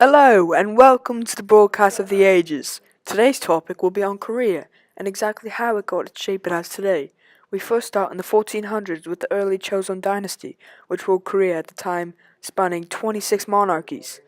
Hello and welcome to the broadcast of the ages. Today's topic will be on Korea and exactly how it got its shape it has today. We first start in the 1400s with the early Joseon dynasty, which ruled Korea at the time, spanning 26 monarchies.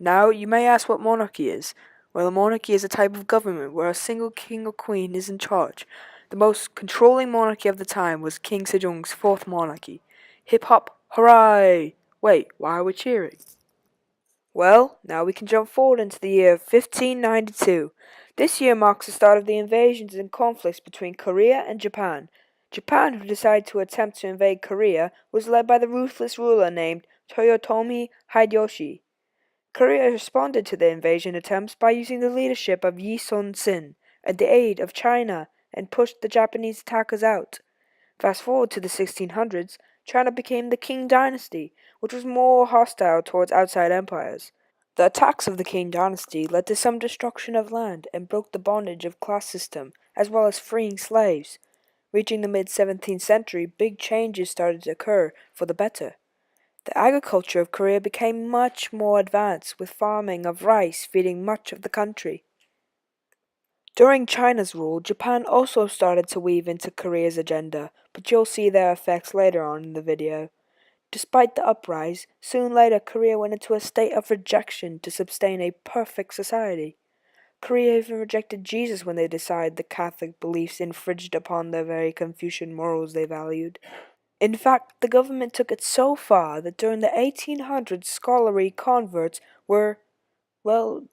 Now, you may ask what monarchy is. Well, a monarchy is a type of government where a single king or queen is in charge. The most controlling monarchy of the time was King Sejong's fourth monarchy. Hip hop, hooray! Wait, why are we cheering? Well, now we can jump forward into the year 1592. This year marks the start of the invasions and conflicts between Korea and Japan. Japan, who decided to attempt to invade Korea, was led by the ruthless ruler named Toyotomi Hideyoshi. Korea responded to the invasion attempts by using the leadership of Yi Sun-sin and the aid of China and pushed the Japanese attackers out. Fast forward to the 1600s, China became the Qing dynasty, which was more hostile towards outside empires. The attacks of the Qing dynasty led to some destruction of land and broke the bondage of class system, as well as freeing slaves. Reaching the mid-17th century, big changes started to occur for the better. The agriculture of Korea became much more advanced, with farming of rice feeding much of the country. During China's rule, Japan also started to weave into Korea's agenda, but you'll see their effects later on in the video. Despite the uprise, soon later Korea went into a state of rejection to sustain a perfect society. Korea even rejected Jesus when they decided the Catholic beliefs infringed upon the very Confucian morals they valued. In fact, the government took it so far that during the 1800s scholarly converts were,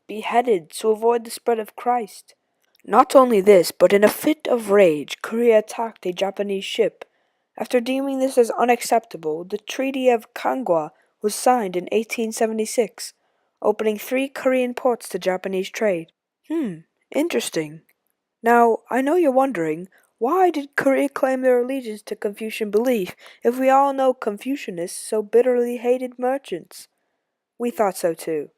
beheaded to avoid the spread of Christ. Not only this, but in a fit of rage, Korea attacked a Japanese ship. After deeming this as unacceptable, the Treaty of Kangwa was signed in 1876, opening 3 Korean ports to Japanese trade. Interesting. Now, I know you're wondering, why did Korea claim their allegiance to Confucian belief if we all know Confucianists so bitterly hated merchants? We thought so too.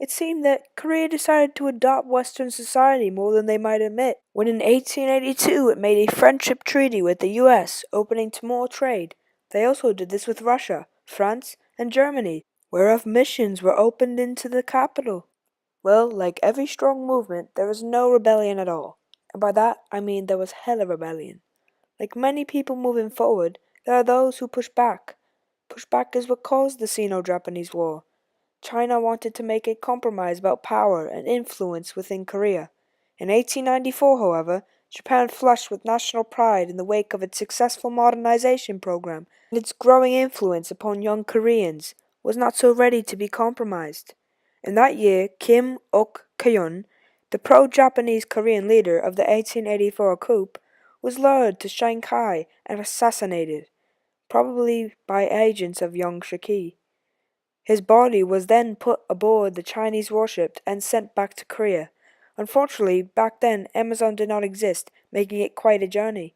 It seemed that Korea decided to adopt Western society more than they might admit, when in 1882 it made a friendship treaty with the US, opening to more trade. They also did this with Russia, France, and Germany, whereof missions were opened into the capital. Well, like every strong movement, there was no rebellion at all. And by that, I mean there was hella rebellion. Like many people moving forward, there are those who push back. Pushback is what caused the Sino-Japanese War. China wanted to make a compromise about power and influence within Korea. In 1894, however, Japan flushed with national pride in the wake of its successful modernization program, and its growing influence upon young Koreans was not so ready to be compromised. In that year, Kim Ok-kyun, the pro-Japanese Korean leader of the 1884 coup, was lured to Shanghai and assassinated, probably by agents of Young Shiki. His body was then put aboard the Chinese warship and sent back to Korea. Unfortunately, back then Amazon did not exist, making it quite a journey.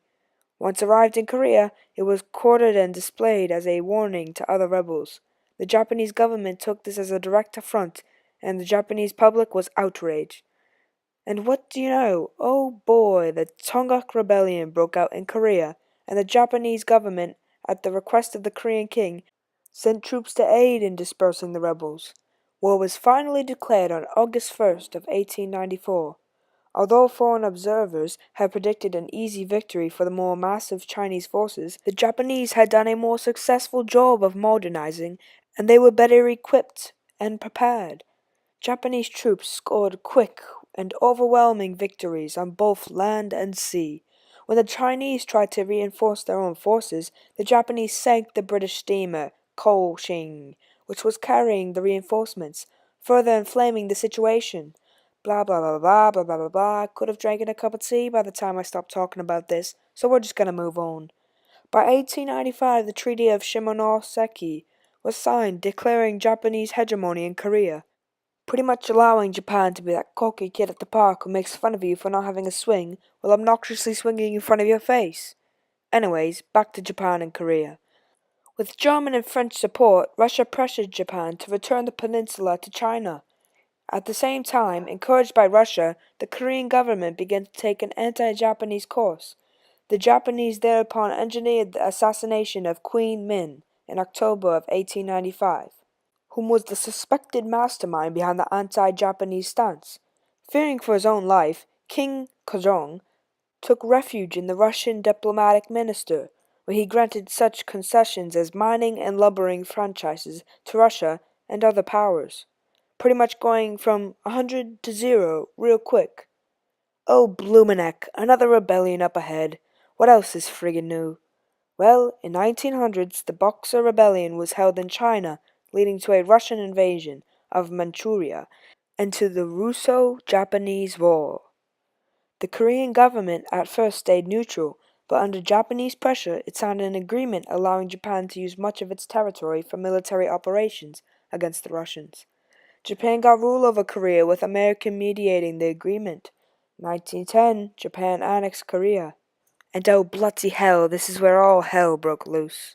Once arrived in Korea, it was quartered and displayed as a warning to other rebels. The Japanese government took this as a direct affront, and the Japanese public was outraged. And what do you know? Oh boy, the Tongguk Rebellion broke out in Korea, and the Japanese government, at the request of the Korean king, sent troops to aid in dispersing the rebels. War was finally declared on August 1st of 1894. Although foreign observers had predicted an easy victory for the more massive Chinese forces, the Japanese had done a more successful job of modernizing, and they were better equipped and prepared. Japanese troops scored quick and overwhelming victories on both land and sea. When the Chinese tried to reinforce their own forces, the Japanese sank the British steamer Cochin, which was carrying the reinforcements, further inflaming the situation. Blah blah blah blah blah blah blah blah. Could have drank a cup of tea by the time I stopped talking about this, so we're just gonna move on. By 1895, the Treaty of Shimonoseki was signed, declaring Japanese hegemony in Korea, pretty much allowing Japan to be that cocky kid at the park who makes fun of you for not having a swing while obnoxiously swinging in front of your face. Anyways, back to Japan and Korea. With German and French support, Russia pressured Japan to return the peninsula to China. At the same time, encouraged by Russia, the Korean government began to take an anti-Japanese course. The Japanese thereupon engineered the assassination of Queen Min in October of 1895. whom was the suspected mastermind behind the anti-Japanese stance. Fearing for his own life, King Kojong took refuge in the Russian diplomatic minister, where he granted such concessions as mining and lumbering franchises to Russia and other powers, pretty much going from 100 to 0 real quick. Oh, bloomin' heck, another rebellion up ahead. What else is friggin' new? Well, in 1900s, the Boxer Rebellion was held in China, leading to a Russian invasion of Manchuria and to the Russo-Japanese War. The Korean government at first stayed neutral, but under Japanese pressure it signed an agreement allowing Japan to use much of its territory for military operations against the Russians. Japan got rule over Korea with America mediating the agreement. In 1910, Japan annexed Korea. And oh bloody hell, this is where all hell broke loose.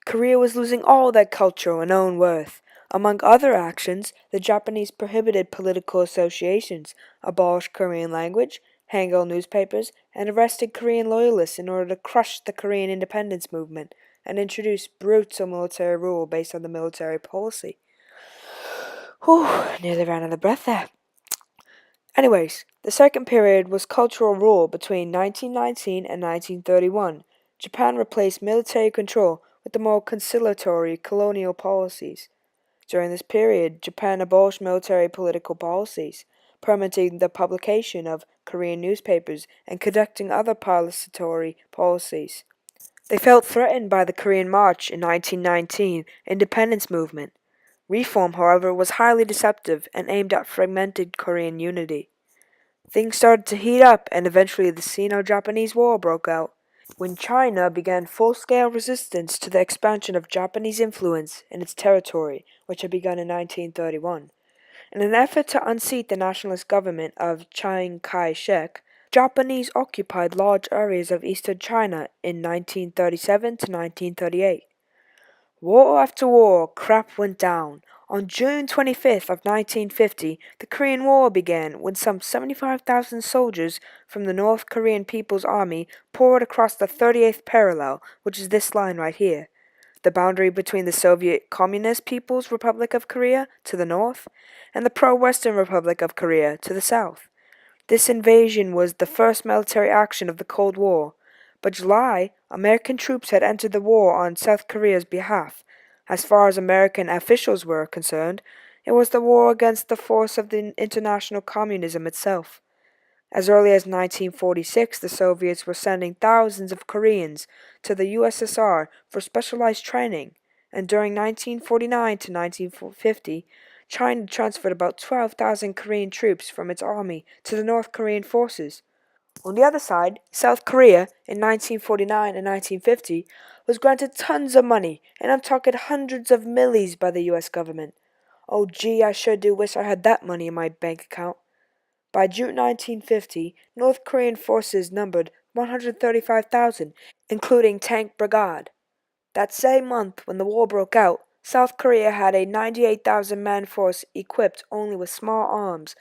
Korea was losing all their culture and own worth. Among other actions, the Japanese prohibited political associations, abolished Korean language, Hangul newspapers, and arrested Korean loyalists in order to crush the Korean independence movement and introduce brutal military rule based on the military policy. Whew, nearly ran out of breath there. Anyways, the second period was cultural rule between 1919 and 1931. Japan replaced military control with the more conciliatory colonial policies. During this period, Japan abolished military political policies, permitting the publication of Korean newspapers and conducting other participatory policies. They felt threatened by the Korean March in 1919 independence movement. Reform, however, was highly deceptive and aimed at fragmented Korean unity. Things started to heat up, and eventually the Sino-Japanese War broke out, when China began full-scale resistance to the expansion of Japanese influence in its territory, which had begun in 1931. In an effort to unseat the nationalist government of Chiang Kai-shek, Japanese occupied large areas of eastern China in 1937 to 1938. War after war, crap went down. On June 25th of 1950, the Korean War began when some 75,000 soldiers from the North Korean People's Army poured across the 38th parallel, which is this line right here, the boundary between the Soviet Communist People's Republic of Korea to the north and the pro-Western Republic of Korea to the south. This invasion was the first military action of the Cold War. By July, American troops had entered the war on South Korea's behalf. As far as American officials were concerned, it was the war against the force of the international communism itself. As early as 1946, the Soviets were sending thousands of Koreans to the USSR for specialized training, and during 1949 to 1950, China transferred about 12,000 Korean troops from its army to the North Korean forces. On the other side, South Korea, in 1949 and 1950, was granted tons of money, and I'm talking hundreds of millies by the US government. Oh gee, I sure do wish I had that money in my bank account. By June 1950, North Korean forces numbered 135,000, including tank brigade. That same month, when the war broke out, South Korea had a 98,000-man force equipped only with small arms,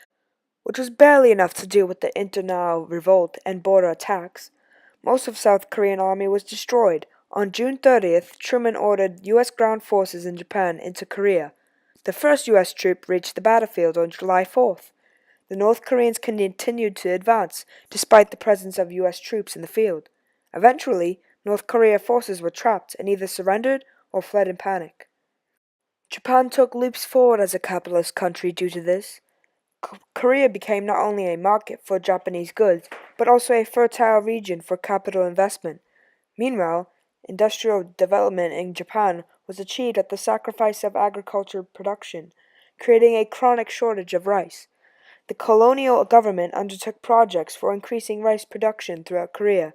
which was barely enough to deal with the internal revolt and border attacks. Most of South Korean army was destroyed. On June 30th, Truman ordered U.S. ground forces in Japan into Korea. The first U.S. troop reached the battlefield on July 4th. The North Koreans continued to advance, despite the presence of U.S. troops in the field. Eventually, North Korea forces were trapped and either surrendered or fled in panic. Japan took leaps forward as a capitalist country due to this. Korea became not only a market for Japanese goods, but also a fertile region for capital investment. Meanwhile, industrial development in Japan was achieved at the sacrifice of agriculture production, creating a chronic shortage of rice. The colonial government undertook projects for increasing rice production throughout Korea,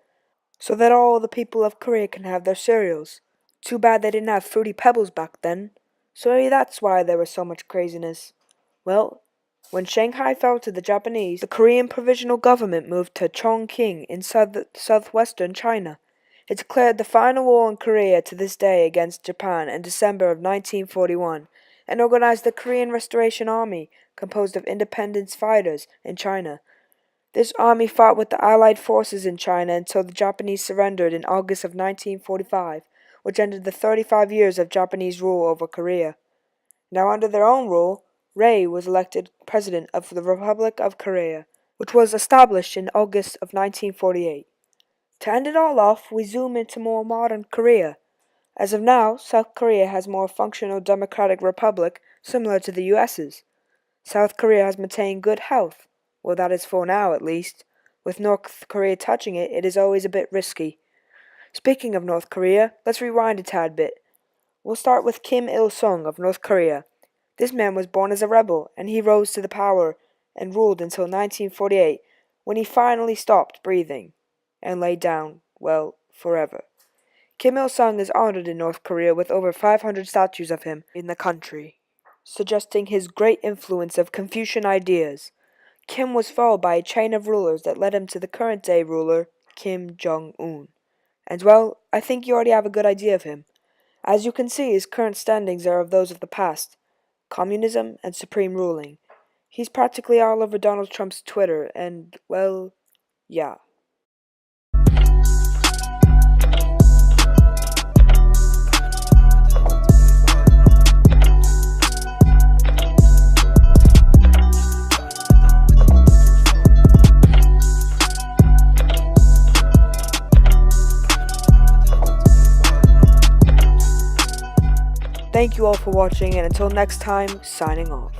so that all the people of Korea can have their cereals. Too bad they didn't have Fruity Pebbles back then. So maybe that's why there was so much craziness. Well, when Shanghai fell to the Japanese, the Korean Provisional Government moved to Chongqing in southwestern China. It declared the final war in Korea to this day against Japan in December of 1941, and organized the Korean Restoration Army, composed of independence fighters in China. This army fought with the Allied forces in China until the Japanese surrendered in August of 1945, which ended the 35 years of Japanese rule over Korea. Now under their own rule, Ray was elected president of the Republic of Korea, which was established in August of 1948. To end it all off, we zoom into more modern Korea. As of now, South Korea has a more functional democratic republic similar to the US's. South Korea has maintained good health. Well, that is for now at least. With North Korea touching it, it is always a bit risky. Speaking of North Korea, let's rewind a tad bit. We'll start with Kim Il-sung of North Korea. This man was born as a rebel, and he rose to the power and ruled until 1948, when he finally stopped breathing and lay down, well, forever. Kim Il-sung is honored in North Korea with over 500 statues of him in the country, suggesting his great influence of Confucian ideas. Kim was followed by a chain of rulers that led him to the current-day ruler, Kim Jong-un. And well, I think you already have a good idea of him. As you can see, his current standings are of those of the past: communism and supreme ruling. He's practically all over Donald Trump's Twitter, and, well, yeah. Thank you all for watching, and until next time, signing off.